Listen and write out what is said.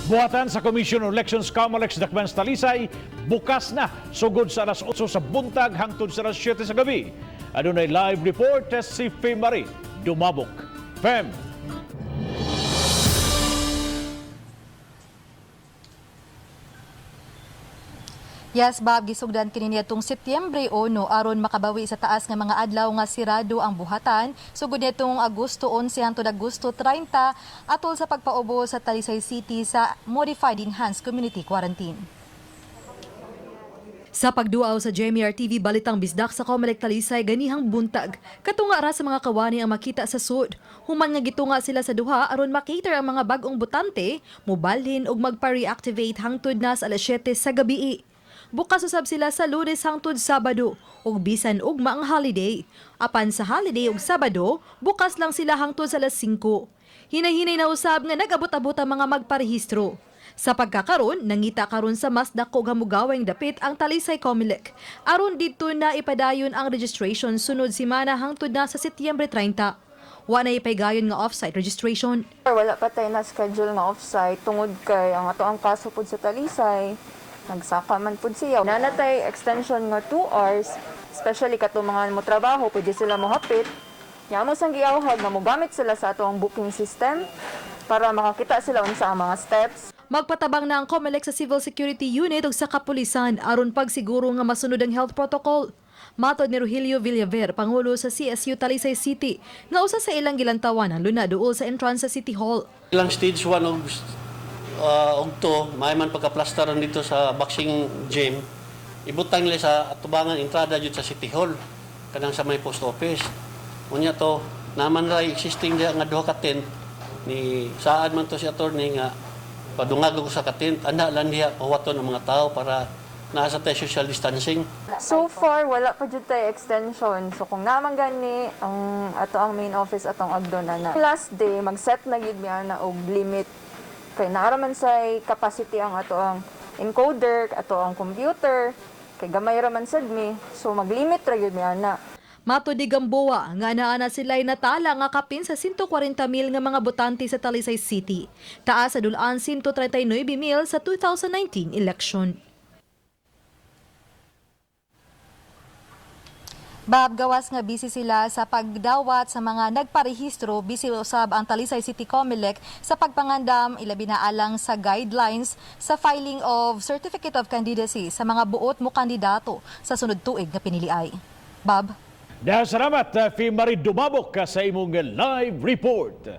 Buhatan sa Commission on Elections Camalex Dakban sa Talisay, bukas na sugod sa alas 8 sa buntag hangtod sa alas 7 sa gabi. Adunay live report si Fem Marie Dumabok. Fem. Yes, Bob, gisugdan kini nitong Setyembre 1 aron makabawi sa taas nga mga adlaw nga sirado ang buhatan. Sugod nitong Agosto 11 hangtod Agosto 30 atol sa pagpaubo sa Talisay City sa Modified Enhanced Community Quarantine. Sa pagduaw sa JMR TV balitang bisdak sa Comelec Talisay ganihang buntag, katunga ra sa mga kawani ang makita sa sud. Human nga gitunga sila sa duha aron makater ang mga bag-ong botante, mobalhin ug magpa-reactivate hangtod na sa alas 7 sa gabi. Bukas usab sila sa Lunes hangtod Sabado ug bisan ugma ang holiday. Apan sa holiday ug Sabado, bukas lang sila hangtod sa alas 5. Hinay-hinay na usab nga nag-abot-abot ang mga magparehistro. Sa pagkakaron, nangita karon sa mas dako nga mugaweng dapit ang Talisay Comelec. Aron didto na ipadayon ang registration sunod semana hangtod na sa Setyembre 30. Wa na ipaygayon nga off-site registration. Wala pa tayo na schedule nga off-site tungod kay ang ato ang kaso pud sa Talisay. Nagsaka man pud siya. Nanatay extension nga 2 hours, especially kato mga mo trabaho, pwede sila mohapit. Yamo sang giawhag nga mogamit sila sa ato ang booking system para makakita sila unsa ang mga steps. Magpatabang na ang Comelec sa Civil Security Unit ug sa kapulisan aron pagsiguro nga masunod ang health protocol. Matod ni Rogelio Villaver, Pangulo sa CSU Talisay City, nga usa sa ilang gilantawan ang luna duol sa entrance sa City Hall. Ilang stage 1 og 2, may man pagkaplastaran dito sa boxing gym, ibutang nila sa atubangan entrada jud sa City Hall, kanang sa may post office. Unya to, naman ra existing diya nga duha ka tent, ni saad man to si attorney nga padungag ko sa tent, anda lang diya pawaton ang mga tao para nasa tayo social distancing. So far wala pa jud tay extension. So kung naman gani ang ato ang main office atong agdo na. Last day mag-set na gid mi ana og limit kay naaraman say capacity ang ato ang encoder, ato ang computer, kay gamay ra man sad mi. So mag-limit ra gyud mi ana. Matod ni Gamboa, nga naana sila'y natala nga kapin sa 140,000 nga mga botante sa Talisay City. Taas sa dulaan 139,000 sa 2019 election. Bob, gawas nga busy sila sa pagdawat sa mga nagparehistro, busy usab ang Talisay City Comelec sa pagpangandam ilabi na alang sa guidelines sa filing of Certificate of Candidacy sa mga buot mo kandidato sa sunod tuig nga piniliay. Bob? Salamat, Fem Marie Dumabok sa imong live report.